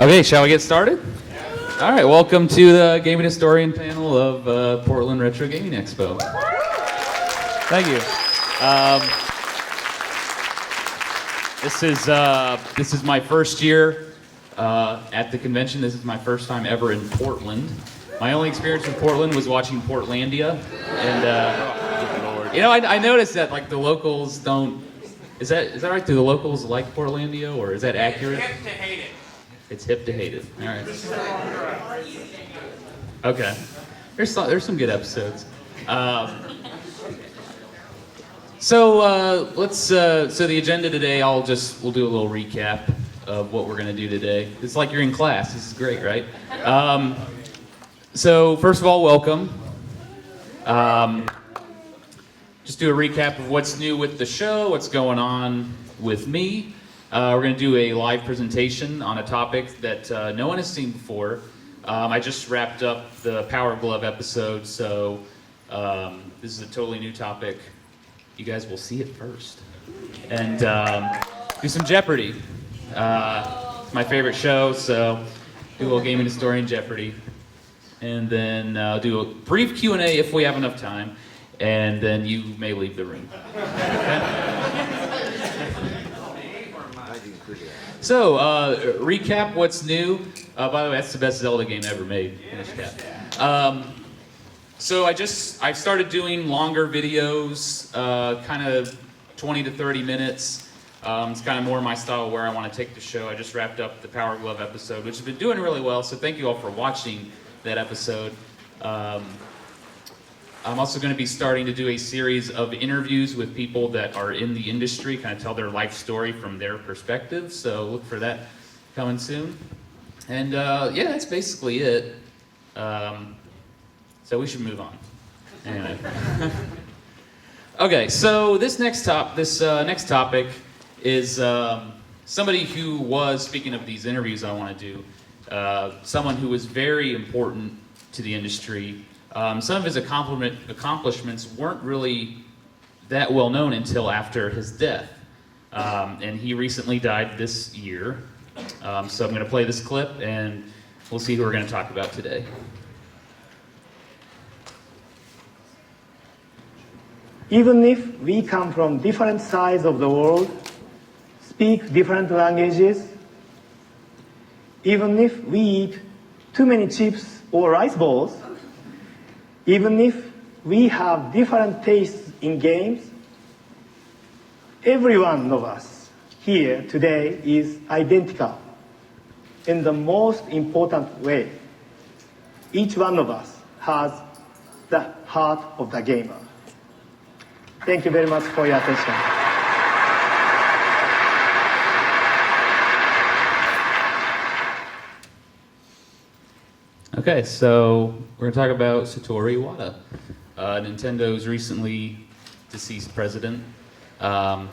Okay, shall we get started? All right, welcome to the Gaming Historian panel of Portland Retro Gaming Expo. Thank you. This is my first year at the convention. This is my first time ever in Portland. My only experience in Portland was watching Portlandia, and I noticed that like the locals don't. Is that right? Do the locals like Portlandia, or is that accurate? It's hip to hate it. It's hip to hate it. All right. Okay. There's some good episodes. So the agenda today, we'll do a little recap of what we're gonna do today. It's like you're in class. This is great, right? So first of all, welcome. Just do a recap of what's new with the show, what's going on with me. We're going to do a live presentation on a topic that no one has seen before. I just wrapped up the Power Glove episode, so this is a totally new topic. You guys will see it first. And do some Jeopardy. It's my favorite show, so do a little Gaming Historian Jeopardy. And then do a brief Q&A if we have enough time. And then you may leave the room. Okay? So, recap what's new. By the way, that's the best Zelda game ever made. So I started doing longer videos, kind of 20 to 30 minutes. It's kind of more my style where I want to take the show. I just wrapped up the Power Glove episode, which has been doing really well, so thank you all for watching that episode. I'm also going to be starting to do a series of interviews with people that are in the industry, kind of tell their life story from their perspective, so look for that coming soon. And yeah, that's basically it. So we should move on. Anyway. Okay, so this next topic is somebody who was, speaking of these interviews I want to do, someone who was very important to the industry. Some of his accomplishments weren't really that well known until after his death. And he recently died this year. So I'm going to play this clip and we'll see who we're going to talk about today. Even if we come from different sides of the world, speak different languages, even if we eat too many chips or rice balls, even if we have different tastes in games, every one of us here today is identical in the most important way. Each one of us has the heart of the gamer. Thank you very much for your attention. Okay, so we're going to talk about Satoru Iwata, Nintendo's recently deceased president. I've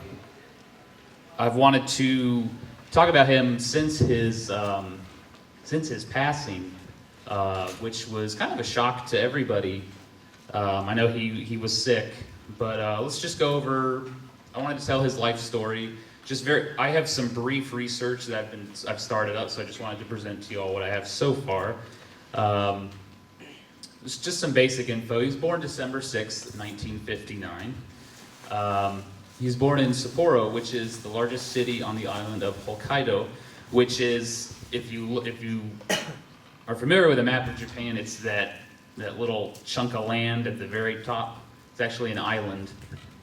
wanted to talk about him since his passing, which was kind of a shock to everybody. I know he was sick, but let's just go over. I wanted to tell his life story. I have some brief research that I've started up, so I just wanted to present to you all what I have so far. It's just some basic info. He was born December 6th, 1959. He was born in Sapporo, which is the largest city on the island of Hokkaido, which is, if you are familiar with a map of Japan, it's that little chunk of land at the very top. It's actually an island.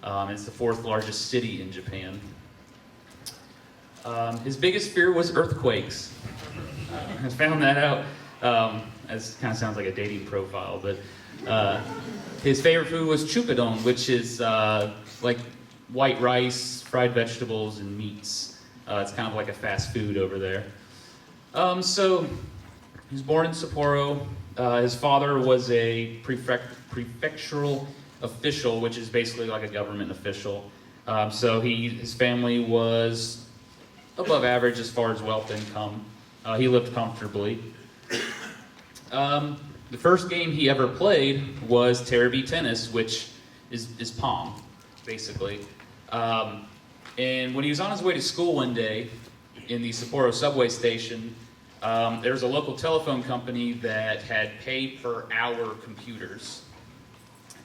It's the fourth largest city in Japan. His biggest fear was earthquakes. I found that out. It kind of sounds like a dating profile, but his favorite food was chukadon, which is like white rice, fried vegetables, and meats. It's kind of like a fast food over there. So he was born in Sapporo. His father was a prefectural official, which is basically like a government official. So his family was above average as far as wealth income. He lived comfortably. The first game he ever played was Terabee Tennis, which is Pong, basically. And when he was on his way to school one day in the Sapporo subway station, There was a local telephone company that had pay-per-hour computers,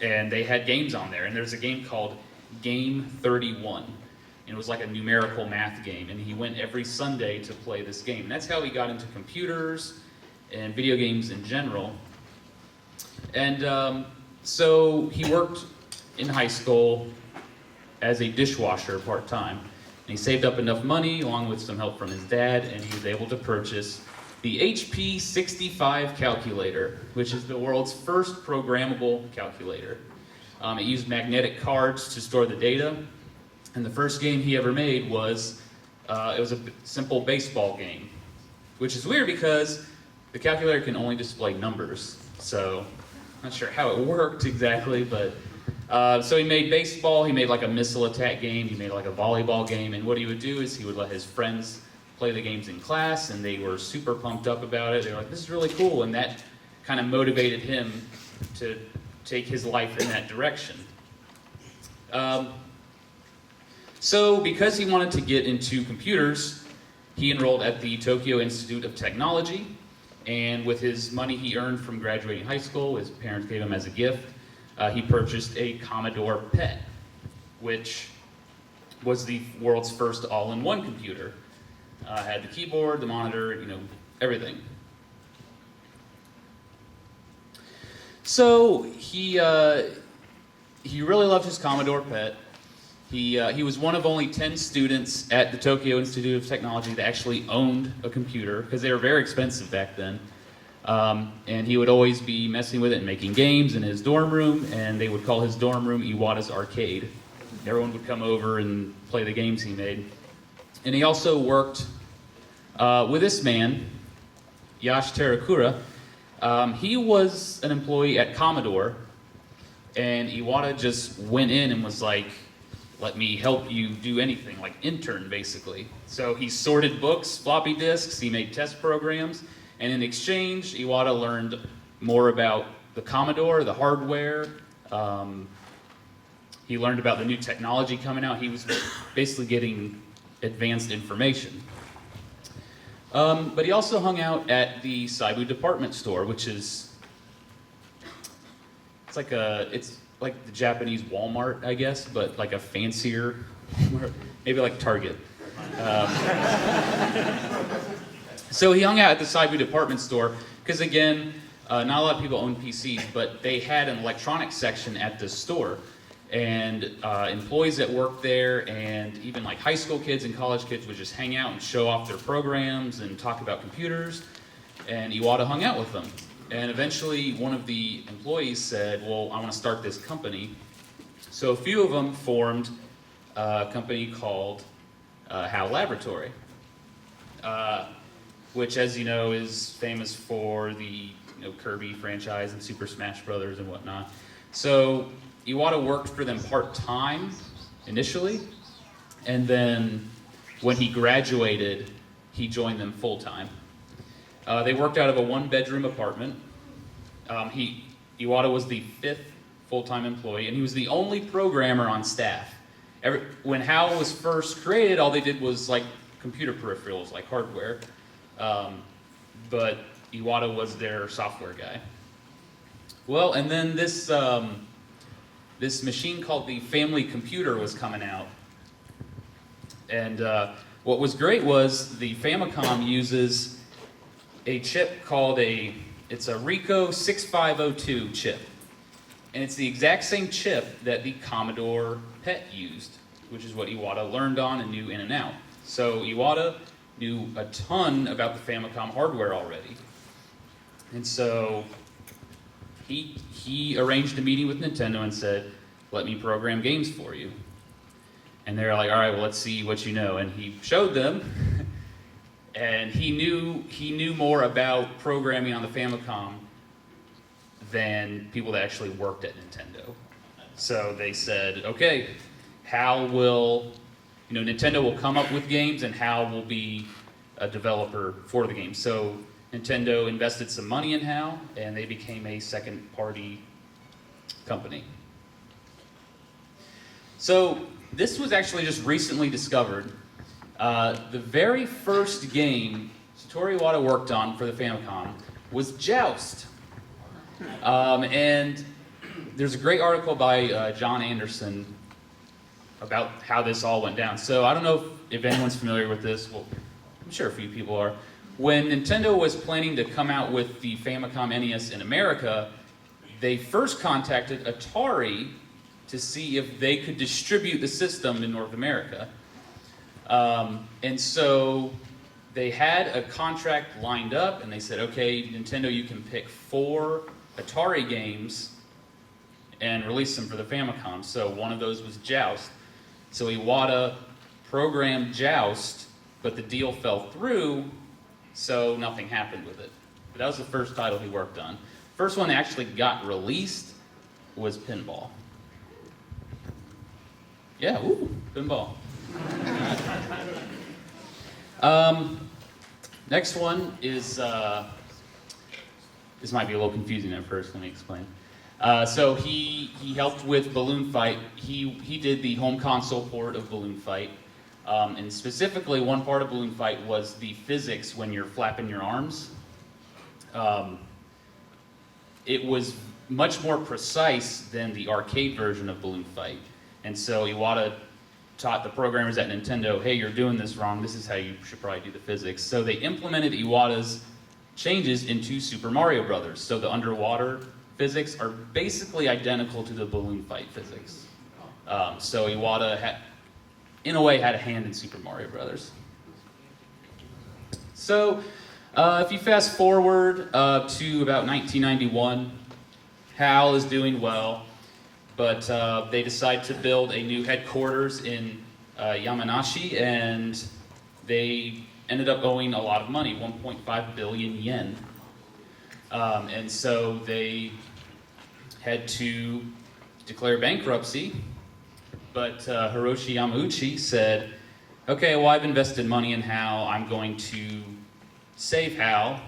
and they had games on there. And there's a game called Game 31. And it was like a numerical math game, and he went every Sunday to play this game. And that's how he got into computers and video games in general. And so he worked in high school as a dishwasher part-time. And he saved up enough money, along with some help from his dad, and he was able to purchase the HP 65 calculator, which is the world's first programmable calculator. It used magnetic cards to store the data, and the first game he ever made was, it was a simple baseball game, which is weird because the calculator can only display numbers, so I'm not sure how it worked exactly, but so he made baseball, he made like a missile attack game, he made like a volleyball game, and what he would do is he would let his friends play the games in class, and they were super pumped up about it. They were like, this is really cool, and that kind of motivated him to take his life in that direction. So because he wanted to get into computers, he enrolled at the Tokyo Institute of Technology, and with his money he earned from graduating high school, his parents gave him as a gift, he purchased a Commodore PET, which was the world's first all-in-one computer. Had the keyboard, the monitor, you know, everything. So he really loved his Commodore PET. He was one of only 10 students at the Tokyo Institute of Technology that actually owned a computer, because they were very expensive back then. And he would always be messing with it and making games in his dorm room, and they would call his dorm room Iwata's Arcade. Everyone would come over and play the games he made. And he also worked with this man, Yash Terakura. He was an employee at Commodore, and Iwata just went in and was like, let me help you do anything, like intern basically. So he sorted books, floppy disks, he made test programs, and in exchange, Iwata learned more about the Commodore, the hardware. He learned about the new technology coming out. He was basically getting advanced information. But he also hung out at the Saibu department store, which is, it's like the Japanese Walmart, I guess, but like a fancier, maybe like Target. So he hung out at the Saibu department store because, again, not a lot of people own PCs, but they had an electronics section at the store. And employees that worked there, and even like high school kids and college kids, would just hang out and show off their programs and talk about computers. And Iwata hung out with them. And eventually one of the employees said, well, I want to start this company. So a few of them formed a company called HAL Laboratory, which, as you know, is famous for the Kirby franchise and Super Smash Brothers and whatnot. So Iwata worked for them part-time initially, and then when he graduated, he joined them full-time. They worked out of a one-bedroom apartment. Iwata was the 5th full-time employee, and he was the only programmer on staff. When HAL was first created, all they did was like computer peripherals, like hardware, but Iwata was their software guy. Well, and then this machine called the Family Computer was coming out. And what was great was the Famicom uses a chip called it's a Ricoh 6502 chip. And it's the exact same chip that the Commodore PET used, which is what Iwata learned on and knew in and out. So Iwata knew a ton about the Famicom hardware already. And so he arranged a meeting with Nintendo and said, let me program games for you. And they're like, all right, well, let's see what you know. And he showed them, and he knew more about programming on the Famicom than people that actually worked at Nintendo. So they said, okay, HAL will, Nintendo will come up with games, and HAL will be a developer for the game. So Nintendo invested some money in HAL, and they became a second-party company. So this was actually just recently discovered. The very first game Satoru Iwata worked on for the Famicom was Joust. And there's a great article by John Anderson about how this all went down. So I don't know if anyone's familiar with this. Well, I'm sure a few people are. When Nintendo was planning to come out with the Famicom NES in America, they first contacted Atari to see if they could distribute the system in North America. And so they had a contract lined up, and they said, okay, Nintendo, you can pick 4 Atari games and release them for the Famicom. So one of those was Joust. So Iwata programmed Joust, but the deal fell through, so nothing happened with it. But that was the first title he worked on. First one that actually got released was Pinball. Yeah, ooh, Pinball. Next one is, this might be a little confusing at first, let me explain. So he helped with Balloon Fight. He did the home console port of Balloon Fight. And specifically, one part of Balloon Fight was the physics when you're flapping your arms. It was much more precise than the arcade version of Balloon Fight. And so Iwata taught the programmers at Nintendo, hey, you're doing this wrong, this is how you should probably do the physics. So they implemented Iwata's changes into Super Mario Brothers. So the underwater physics are basically identical to the Balloon Fight physics. So Iwata, in a way, had a hand in Super Mario Brothers. So if you fast forward to about 1991, HAL is doing well. But they decide to build a new headquarters in Yamanashi, and they ended up owing a lot of money, 1.5 billion yen. And so they had to declare bankruptcy, but Hiroshi Yamauchi said, okay, well, I've invested money in HAL, I'm going to save HAL,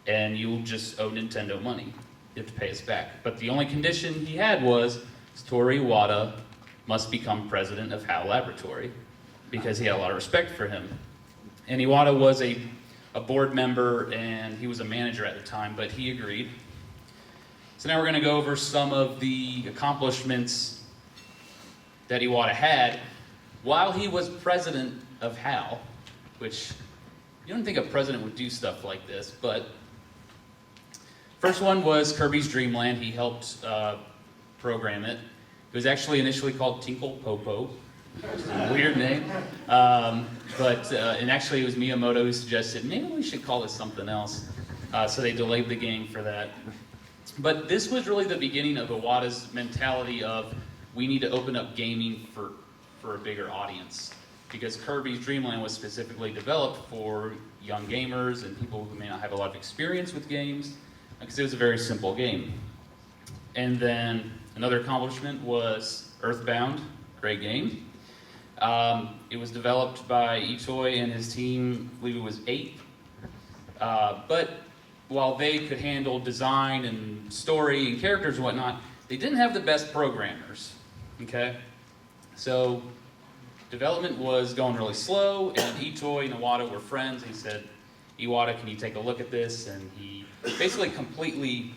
and you'll just owe Nintendo money. You have to pay us back. But the only condition he had was Satoru Iwata must become president of HAL Laboratory because he had a lot of respect for him. And Iwata was a board member and he was a manager at the time, but he agreed. So now we're going to go over some of the accomplishments that Iwata had while he was president of HAL, which you don't think a president would do stuff like this, but first one was Kirby's Dream Land. He helped program it. It was actually initially called Tinkle Popo, which is a weird name. And actually it was Miyamoto who suggested, maybe we should call it something else. So they delayed the game for that. But this was really the beginning of Iwata's mentality of, we need to open up gaming for a bigger audience. Because Kirby's Dream Land was specifically developed for young gamers and people who may not have a lot of experience with games, because it was a very simple game. And then another accomplishment was Earthbound, great game. It was developed by Itoi and his team, I believe it was 8. But while they could handle design and story and characters and whatnot, they didn't have the best programmers, okay? So development was going really slow, and Itoi and Iwata were friends. He said, Iwata, can you take a look at this? And he basically completely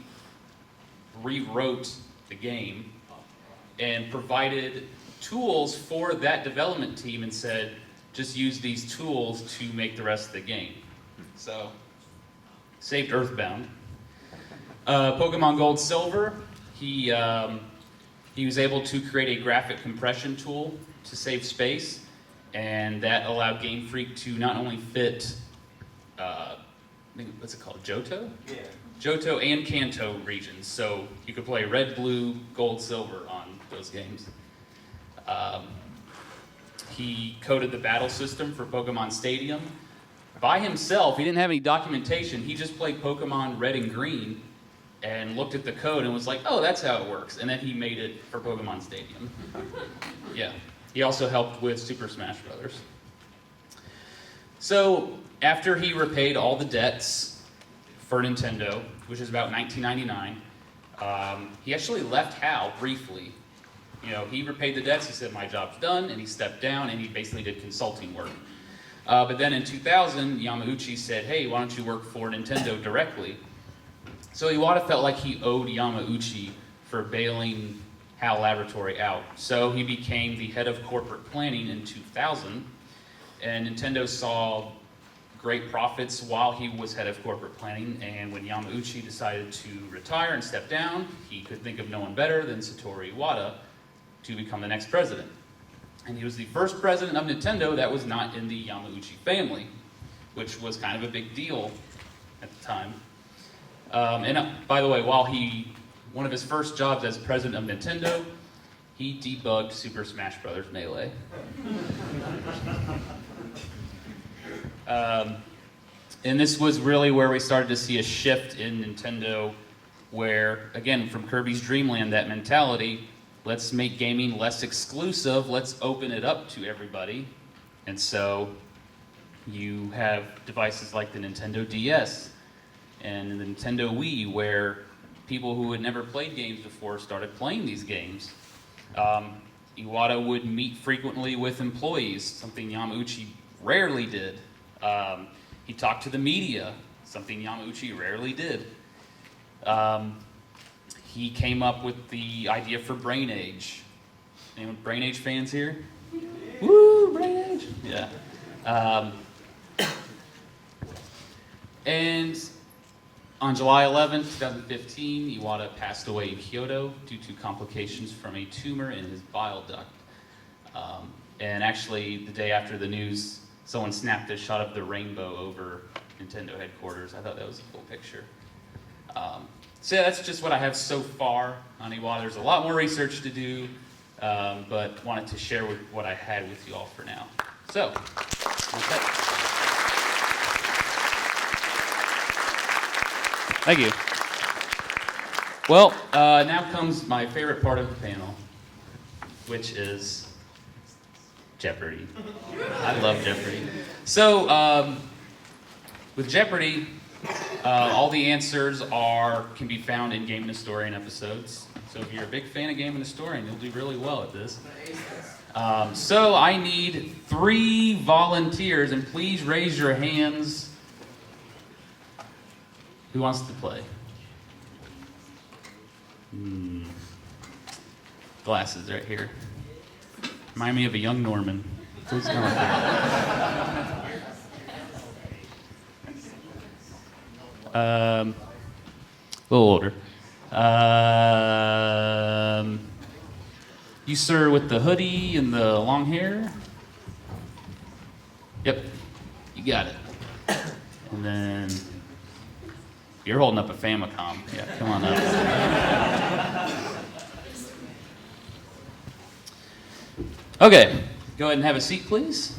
rewrote the game and provided tools for that development team and said, just use these tools to make the rest of the game. So, saved Earthbound. Pokemon Gold Silver, he was able to create a graphic compression tool to save space, and that allowed Game Freak to not only fit what's it called, Johto? Yeah. Johto and Kanto regions, so you could play red, blue, gold, silver on those games. He coded the battle system for Pokemon Stadium. By himself, he didn't have any documentation, he just played Pokemon Red and Green and looked at the code and was like, oh, that's how it works, and then he made it for Pokemon Stadium. Yeah. He also helped with Super Smash Brothers. So, after he repaid all the debts for Nintendo, which is about 1999, he actually left HAL briefly. You know, he repaid the debts, he said, my job's done, and he stepped down, and he basically did consulting work. But then in 2000, Yamauchi said, hey, why don't you work for Nintendo directly? So Iwata felt like he owed Yamauchi for bailing HAL Laboratory out. So he became the head of corporate planning in 2000, and Nintendo saw great profits while he was head of corporate planning, and when Yamauchi decided to retire and step down, he could think of no one better than Satoru Iwata to become the next president. And he was the first president of Nintendo that was not in the Yamauchi family, which was kind of a big deal at the time. By the way, one of his first jobs as president of Nintendo, he debugged Super Smash Bros. Melee. And this was really where we started to see a shift in Nintendo where, again, from Kirby's Dream Land, that mentality, let's make gaming less exclusive, let's open it up to everybody. And so you have devices like the Nintendo DS and the Nintendo Wii where people who had never played games before started playing these games. Iwata would meet frequently with employees, something Yamauchi rarely did. He talked to the media, something Yamauchi rarely did. He came up with the idea for Brain Age. Anyone Brain Age fans here? Woo, Brain Age! Yeah. And on July 11, 2015, Iwata passed away in Kyoto due to complications from a tumor in his bile duct. And actually, the day after the news, someone snapped a shot of the rainbow over Nintendo headquarters. I thought that was a cool picture. So yeah, that's just what I have so far on Iwata. There's a lot more research to do, but wanted to share what I had with you all for now. So, okay. Thank you. Well, now comes my favorite part of the panel, which is Jeopardy. I love Jeopardy. So, with Jeopardy, all the answers can be found in Game and Historian episodes. So if you're a big fan of Game and Historian, you'll do really well at this. So I need 3 volunteers, and please raise your hands. Who wants to play? Glasses right here. Remind me of a young Norman. Please come up here. A little older. You, sir, with the hoodie and the long hair? Yep, you got it. And then you're holding up a Famicom. Yeah, come on up. Okay, go ahead and have a seat, please.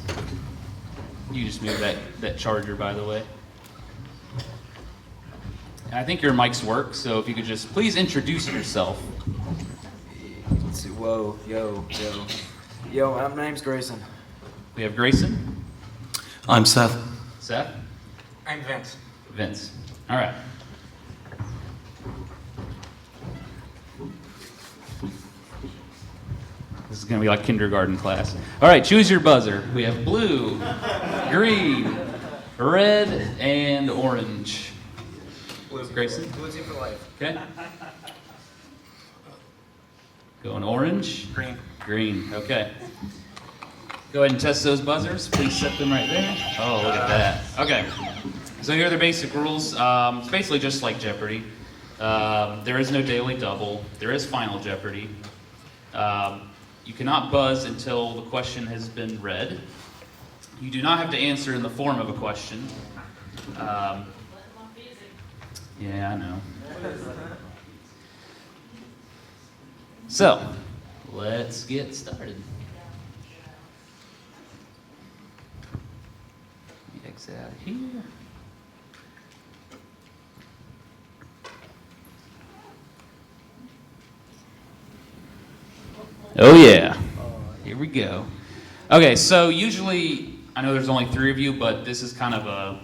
You just move that charger, by the way. I think your mics work, so if you could just please introduce yourself. Let's see. Whoa, yo. My name's Grayson. We have Grayson. I'm Seth. Seth. I'm Vince. Vince. All right. This is going to be like kindergarten class. All right, choose your buzzer. We have blue, green, red, and orange. Blue. Grayson. Blue's in for life. Okay. Going orange. Green. Green. Okay. Go ahead and test those buzzers. Please set them right there. Oh, look at that. Okay. So here are the basic rules. It's basically just like Jeopardy. There is no daily double. There is Final Jeopardy. You cannot buzz until the question has been read. You do not have to answer in the form of a question. Yeah, I know. So, let's get started. Let me exit out of here. Oh yeah, here we go. Okay, so usually, I know there's only 3 of you, but this is kind of a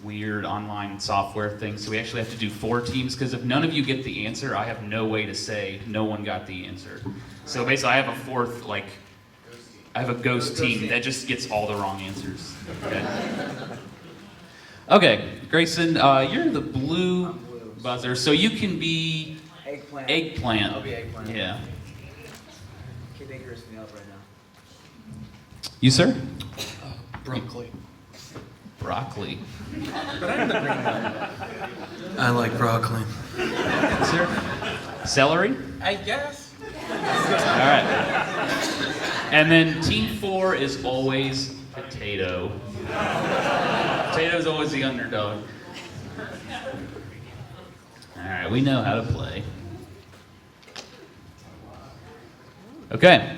weird online software thing, so we actually have to do 4 teams, because if none of you get the answer, I have no way to say no one got the answer. So basically, I have a 4th, I have a ghost team that just gets all the wrong answers. Okay, Grayson, you're the blue buzzer, so you can be Eggplant. eggplant. I'll be eggplant. Yeah. Kid Baker's me up right now. You, sir? Broccoli. Broccoli. But I'm the green one. I like broccoli. Sir? Celery? I guess. All right. And then team 4 is always potato. Potato's always the underdog. All right, we know how to play. Okay.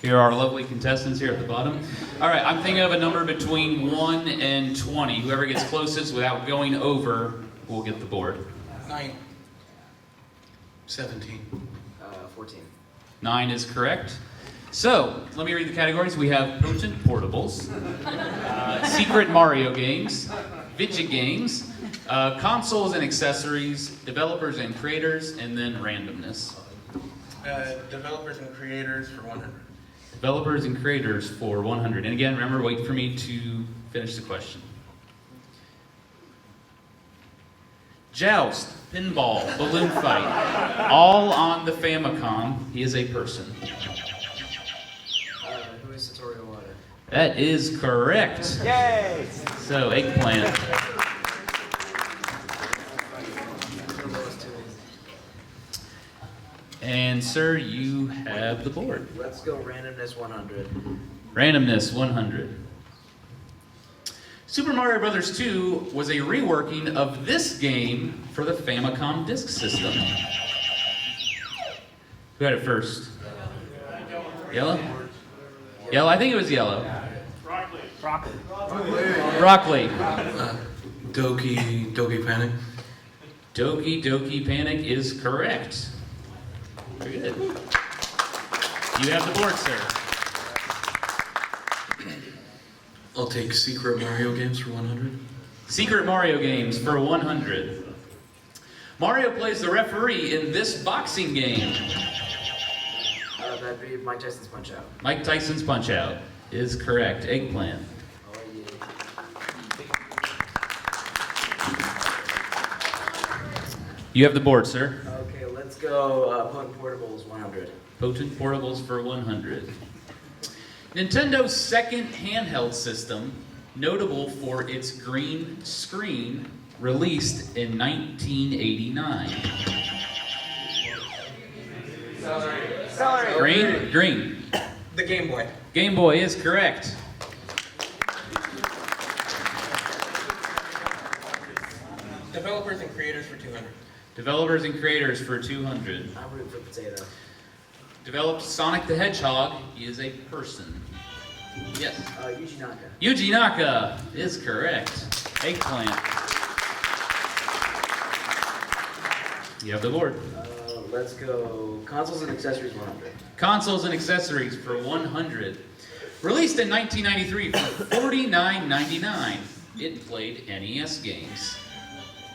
Here are our lovely contestants here at the bottom. All right, I'm thinking of a number between 1 and 20. Whoever gets closest without going over will get the board. 9. 17. 14. 9 is correct. So, let me read the categories. We have potent portables, secret Mario games, video games, consoles and accessories, developers and creators, and then randomness. Developers and creators for 100. Developers and creators for 100. And again, remember, wait for me to finish the question. Joust, pinball, balloon fight, all on the Famicom. He is a person. Who is Satoru Iwata? That is correct. Yay! So, eggplant. And sir, you have the board. Let's go randomness 100. Randomness 100. Super Mario Bros. 2 was a reworking of this game for the Famicom Disk System. Who had it first? Yellow? Yellow? I think it was yellow. Broccoli. Doki Panic. Doki Doki Panic is correct. Very good. You have the board, sir. I'll take Secret Mario games for 100. Secret Mario games for 100. Mario plays the referee in this boxing game. That'd be Mike Tyson's Punch-Out. Mike Tyson's Punch-Out is correct. Eggplant. Oh, yeah. You have the board, sir. Okay, let's go Potent Portables 100. Potent portables for 100. Nintendo's second handheld system, notable for its green screen, released in 1989. Celery. Green. The Game Boy. Game Boy is correct. Developers and creators for 200. Developers and creators for 200. I'm rooting for Potato. Developed Sonic the Hedgehog. He is a person. Yes. Yuji Naka. Yuji Naka is correct. Eggplant. You have the board. Let's go Consoles and Accessories 100. Consoles and accessories for 100. Released in 1993 for $49.99. It played NES games.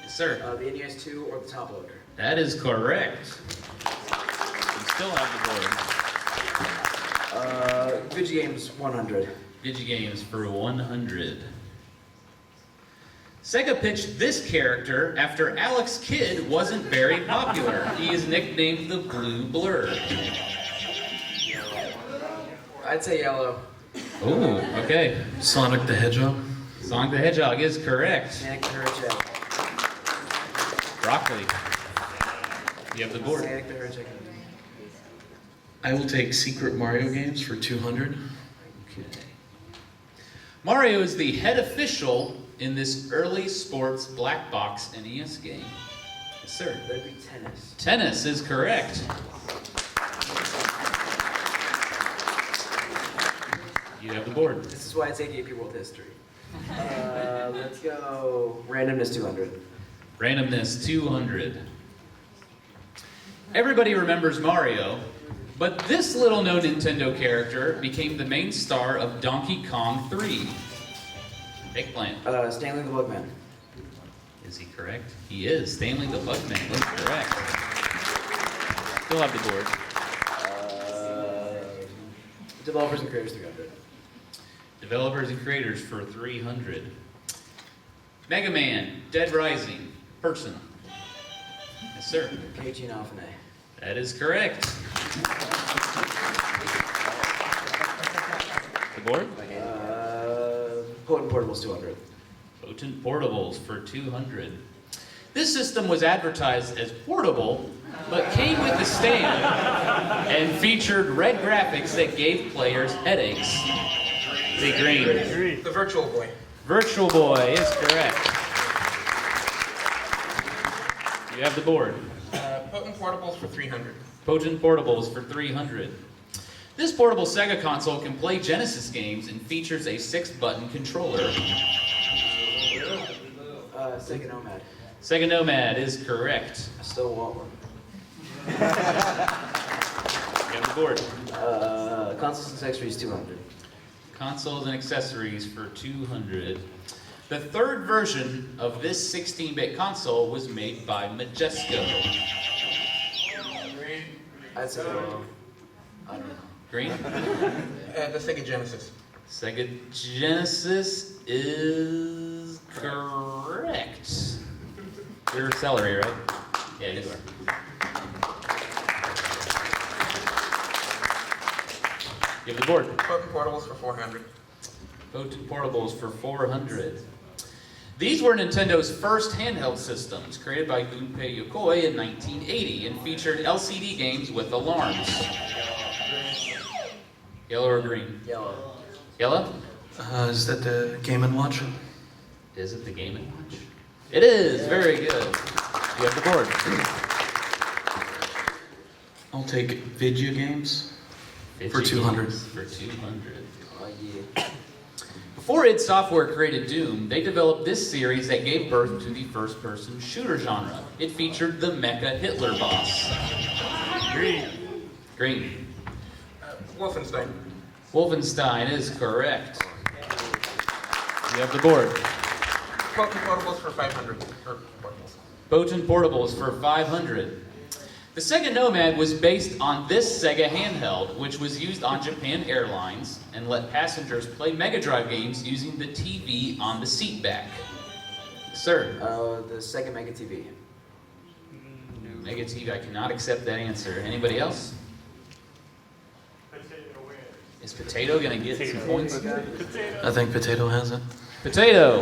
Yes, sir. The NES 2 or the top loader. That is correct. You still have the board. Video Games 100. Digigames for 100. Sega pitched this character after Alex Kidd wasn't very popular. He is nicknamed the Blue Blur. I'd say yellow. Oh, okay. Sonic the Hedgehog. Sonic the Hedgehog is correct. Sonic the Hedgehog. Broccoli. You have the board. Sonic the Hedgehog. I will take Secret Mario games for 200. Okay. Mario is the head official in this early sports black box NES game. Yes, sir. That'd be tennis. Tennis is correct. You have the board. This is why I take AP World History. Let's go Randomness 200. Randomness 200. Everybody remembers Mario, but this little known Nintendo character became the main star of Donkey Kong 3. Eggplant. Stanley the Bugman. Is he correct? He is. Stanley the Bugman is correct. Still have the board. Developers and creators 300. Developers and creators for 300. Mega Man, Dead Rising, person. Yes, sir. Keiichi Inafune. That is correct. The board? Potent Portables 200. Potent Portables for 200. This system was advertised as portable, but came with a stand and featured red graphics that gave players headaches. Is it green? The Virtual Boy. Virtual Boy is correct. You have the board. Potent Portables for 300. Potent Portables for 300. This portable Sega console can play Genesis games and features a 6-button controller. Sega Nomad. Sega Nomad is correct. I still want one. You have the board. Consoles and accessories 200. Consoles and accessories for 200. The third version of this 16-bit console was made by Majesco. I'd say, I don't know. Green? The Sega Genesis. Sega Genesis is correct. You're celery, right? Yeah, you are. You have the board. Potent Portables for 400. Potent Portables for 400. These were Nintendo's first handheld systems, created by Gunpei Yokoi in 1980, and featured LCD games with alarms. Yellow or green? Yellow. Yellow? Is that the Game & Watch? Is it the Game & Watch? It is! Very good. You have the board. I'll take video games for 200. For 200. Oh, yeah. Before id Software created Doom, they developed this series that gave birth to the first-person shooter genre. It featured the Mecha Hitler boss. Green. Green. Wolfenstein. Wolfenstein is correct. You have the board. Potent Portables for 500. Or Portables. Potent Portables for 500. The Sega Nomad was based on this Sega handheld, which was used on Japan Airlines and let passengers play Mega Drive games using the TV on the seat back. Sir? The Sega Mega TV. Mega TV, I cannot accept that answer. Anybody else? Is Potato gonna get some points? I think Potato has it. Potato!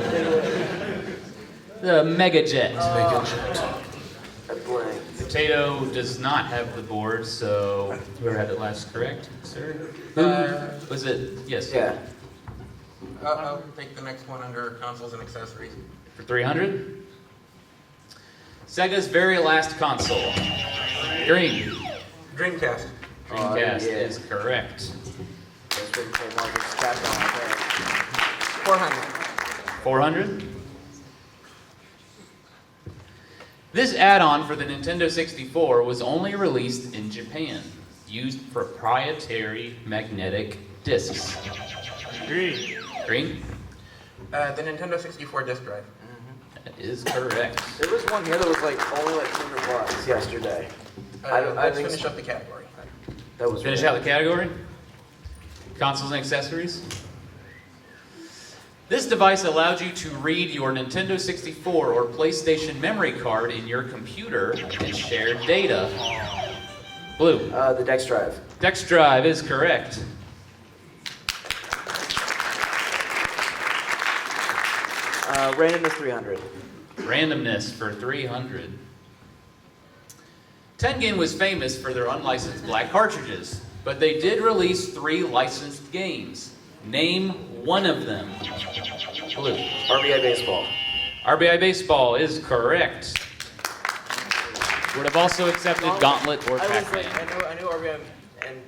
The Mega Jet. I blanked. Potato does not have the board, so whoever had it last correct, sir? Was it? Yes. Yeah. I'll take the next one under consoles and accessories. For 300? Sega's very last console. Green. Dreamcast. Dreamcast yeah. is correct. That's what Marcus Capcom right there. 400. 400? This add-on for the Nintendo 64 was only released in Japan. Used proprietary magnetic discs. Green. Green? The Nintendo 64 disk drive. That is correct. There was one here that was like only like $200 yesterday. Let's think finish up the category. That was Finish out the category. Consoles and accessories. This device allowed you to read your Nintendo 64 or PlayStation memory card in your computer and share data. Blue. The Dex Drive. Dex drive is correct. Randomness 300. Randomness for 300. Tengen was famous for their unlicensed black cartridges, but they did release 3 licensed games. Name one of them. Blue. RBI Baseball. RBI Baseball is correct. Would have also accepted Gauntlet or I was Pac-Man. like, I knew RBI and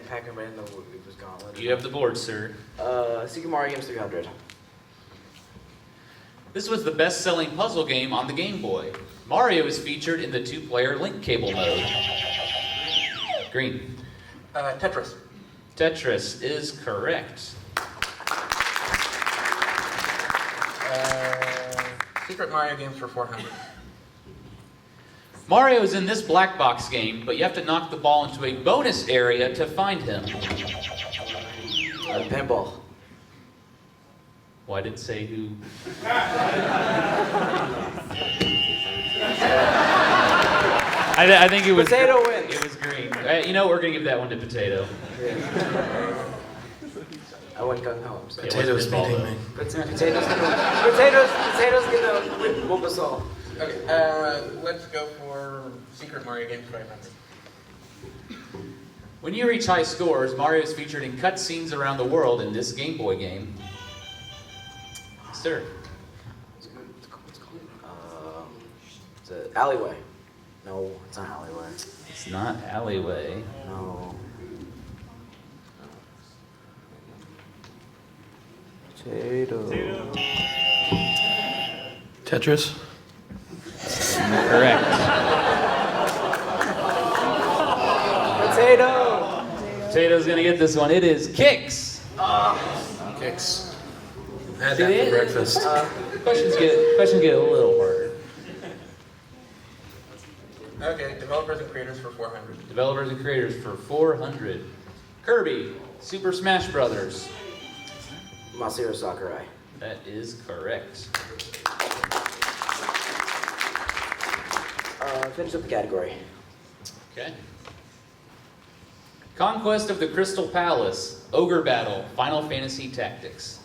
Pac-Man, but I didn't know it was Gauntlet. You have the board, sir. Super Mario Games 300. This was the best-selling puzzle game on the Game Boy. Mario is featured in the 2-player link cable mode. Green. Tetris. Tetris is correct. Secret Mario games for 400. Mario's in this black box game, but you have to knock the ball into a bonus area to find him. Pinball. Well, I didn't say who. I think it was... Potato wins. It was green. You know what? We're going to give that one to Potato. I went gung ho. Yeah, Potato's it wasn't beating pinball, me. Potato's gonna whoop us all. Okay, let's go for Secret Mario Games 500. When you reach high scores, Mario is featured in cutscenes around the world in this Game Boy game. Sir. It's an alleyway. No, it's not alleyway. It's not Alleyway. No. Potato. Tetris? Correct. Potato. Potato's going to get this one. It is Kicks. Kicks. Had Did that it? for breakfast. Questions get a little harder. Okay, developers and creators for 400. Developers and creators for 400. Kirby, Super Smash Brothers. Masahiro Sakurai. That is correct. Finish up the category. Okay. Conquest of the Crystal Palace, Ogre Battle, Final Fantasy Tactics.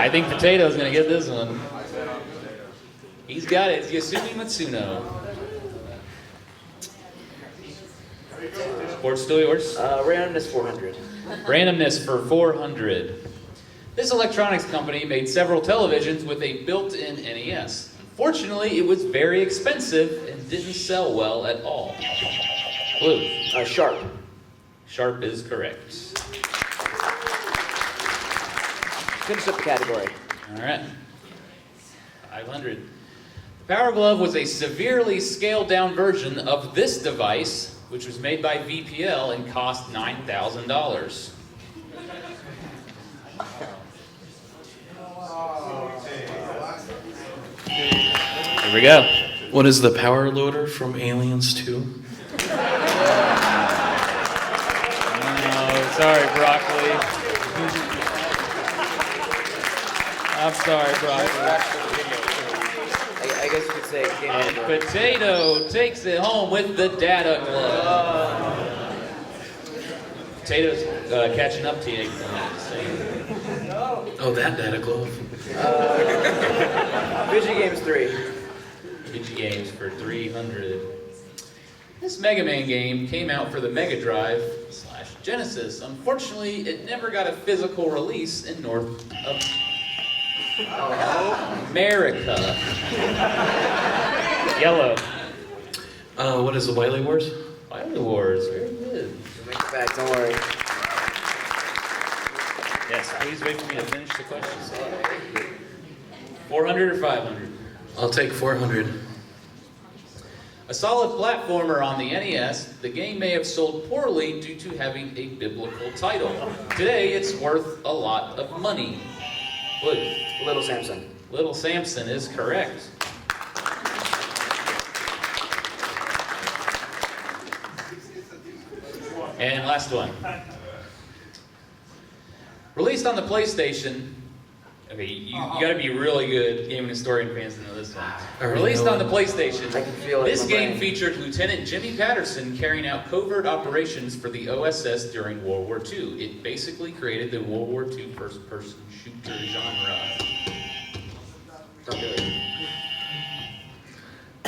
I think Potato's gonna get this one. He's got it. It's Yasumi Matsuno. Sports still yours? Randomness 400. Randomness for 400. This electronics company made several televisions with a built-in NES. Unfortunately, it was very expensive and didn't sell well at all. Blue. Sharp. Sharp is correct. Finish up the category. All right. 500. The Power Glove was a severely scaled-down version of this device, which was made by VPL and cost $9,000. Here we go. What is the power loader from Aliens 2? Oh, sorry, Broccoli. I'm sorry, Broccoli. I guess you could say game And over. Potato takes it home with the data glove. Potato's catching up to you. Oh, that data glove. Vigi Games 3. Digi Games for 300. This Mega Man game came out for the Mega Drive / Genesis. Unfortunately, it never got a physical release in North America. Yellow. What is the Wily Wars? Wily Wars. Very good. You'll make it back, don't worry. Yes, please wait for me to finish the questions. 400 or 500? I'll take 400. A solid platformer on the NES, the game may have sold poorly due to having a biblical title. Today, it's worth a lot of money. Blue. Little Samson. Little Samson is correct. And last one. Released on the PlayStation. Okay, you gotta be really good gaming historian fans to know this one. Released on the PlayStation, I can feel it in this my game brain. featured Lieutenant Jimmy Patterson carrying out covert operations for the OSS during World War II. It basically created the World War II first-person shooter genre. Don't do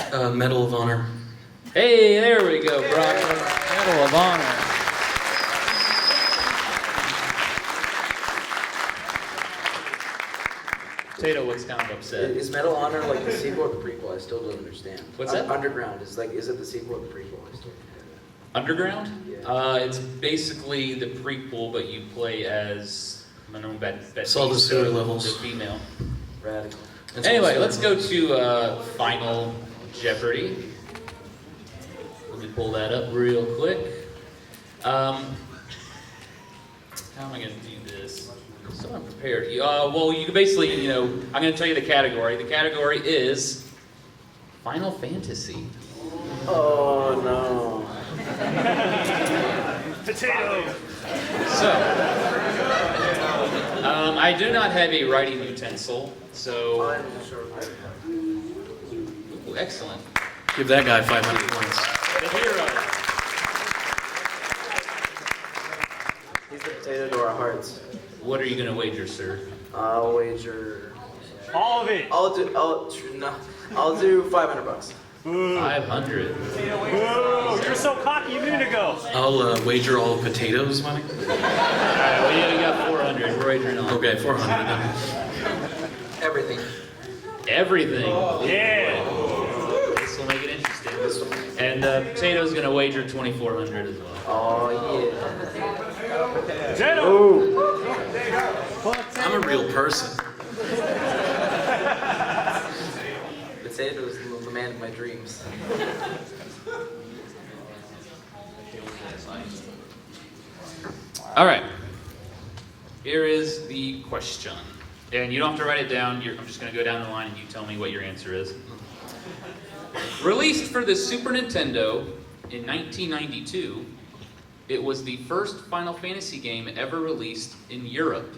it. Medal of Honor. Hey, there we go, Brock. Medal of Honor. Potato looks kind of upset. Is Medal Honor like the sequel or the prequel? I still don't understand. What's that? Underground is it the sequel or the prequel? I still Underground? Yeah. It's basically the prequel, but you play as Saw the sewer levels. the female. Radical. It's Anyway, also- let's go to Final Jeopardy. Let me pull that up real quick. How am I going to do this? So unprepared. prepared. Well, you can basically, I'm going to tell you the category. The category is Final Fantasy. Oh no. Potato. So, I do not have a writing utensil, so. Ooh, excellent. Give that guy 500 points. The hero. He's the potato to our hearts. What are you going to wager, sir? I'll wager. All of it. I'll do 500 bucks. 500. Whoa, you're so cocky a minute ago. I'll wager all potatoes money. All right, well, you got 400. We're wagering on. Okay, 400 then. Everything. Everything. Yeah. This will make it interesting. And Potato's going to wager 2,400 as well. Oh yeah. Potato. I'm a real person. Potato's the man of my dreams. All right. Here is the question. And you don't have to write it down. I'm just going to go down the line and you tell me what your answer is. Released for the Super Nintendo in 1992, it was the first Final Fantasy game ever released in Europe.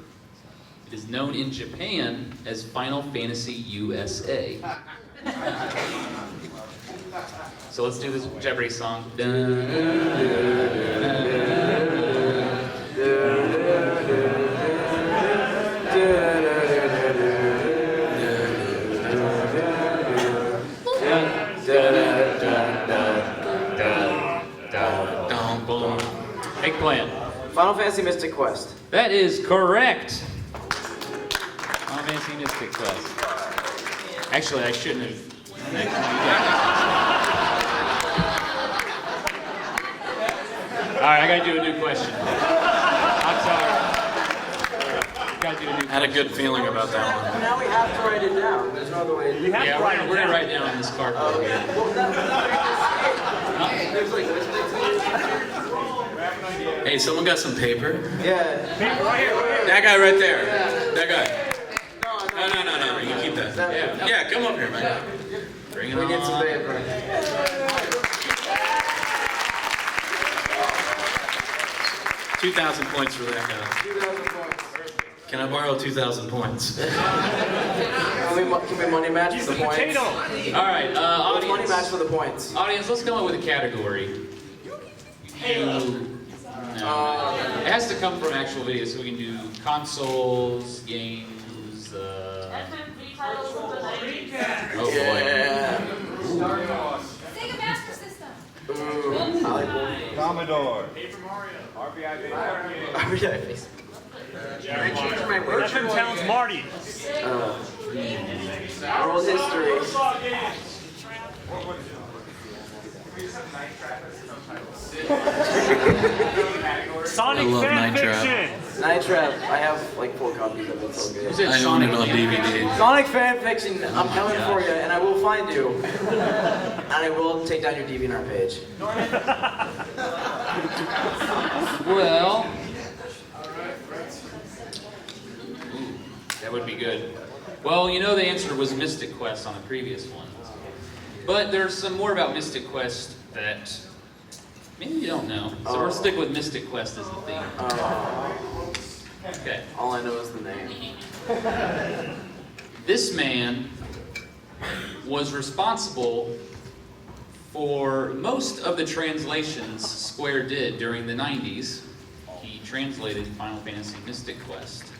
It is known in Japan as Final Fantasy USA. So let's do this Jeopardy song. Make plan. Final Fantasy Mystic Quest. That is correct. Final Fantasy Mystic Quest. Actually, I shouldn't have. All right, I gotta do a new question. I'm sorry. Gotta do a new question. Had a good feeling about that one. Now we have to write it down. There's no other way to do it. Yeah, we're gonna write down on this cardboard here. There's like Hey, someone got some paper? yeah. That guy right there. That guy. No. You can keep that. Yeah, come up here, man. Bring it We on. need some paper. 2,000 points for that guy. 2,000 points. Can I borrow 2,000 points? Can we money match for the points? All right, Let's money match audience. for the points. Audience, let's come up with a category. No. It has to come from actual videos, so we can do consoles, games. Oh boy. Yeah. Sega Master System. I like both. Commodore. RBI face. Griffin Town's Marty. World history. Sonic I love fan Night Trap. fiction. Night Trap. I have like 4 copies of it. So Who good. said I own Sonic it on DVD. Sonic fan fiction. I'm coming for you, and I will find you, and I will take down your DeviantArt page. Well, that would be good. Well, the answer was Mystic Quest on the previous one. But there's some more about Mystic Quest that maybe you don't know. So we'll stick with Mystic Quest as the theme. Okay. All I know is the name. This man was responsible for most of the translations Square did during the 90s. He translated Final Fantasy Mystic Quest.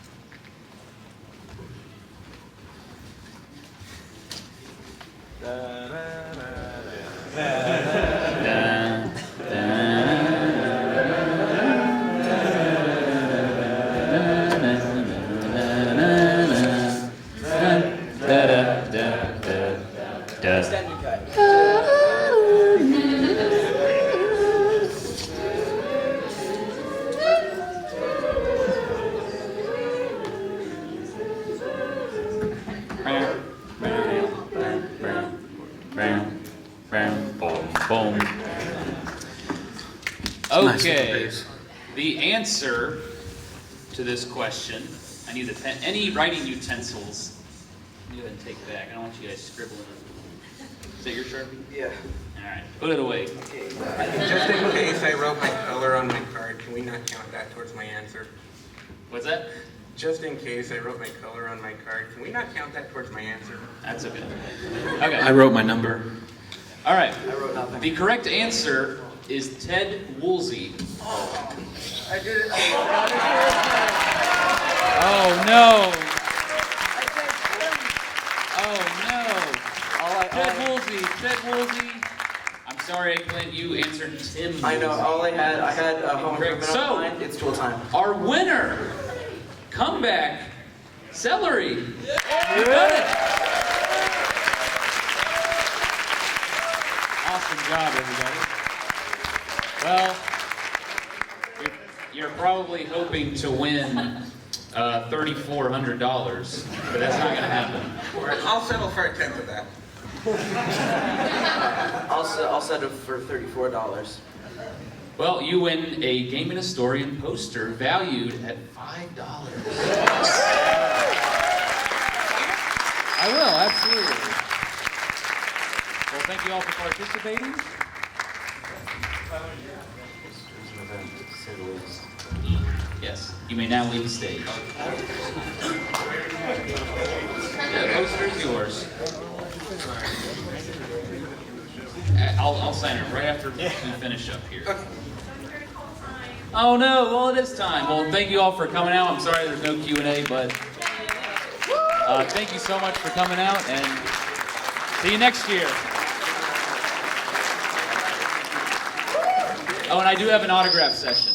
Extended cut. Boom. Nice Okay, bass. the answer to this question I need the pen. Any writing utensils, go ahead and take it back. I don't want you guys scribbling. Is that your Sharpie? Yeah. All right, put it away. Okay. Just in case I wrote my color on my card, can we not count that towards my answer? What's that? Just in case I wrote my color on my card, can we not count that towards my answer? That's okay. Okay. I wrote my number. All right. I wrote nothing. The correct answer is Ted Woolsey. I did it. Oh no! Oh no! Ted Woolsey. Ted Woolsey. I'm sorry, Clint. You answered Tim. I know. All I had a home improvement So- on mine. It's tool time. Our winner, comeback, Celery. You got it. Awesome job, everybody. Well, you're probably hoping to win $3,400, but that's not going to happen. I'll settle for a tenth of that. I'll set it for $34. Well, you win a Game and Historian poster valued at $5. I will, absolutely. Well, thank you all for participating. Yes, you may now leave the stage. The poster is yours. I'll sign it right after we finish up here. Oh no, well it is time. Well, thank you all for coming out. I'm sorry there's no Q&A, but thank you so much for coming out, and see you next year. Oh, and I do have an autograph session.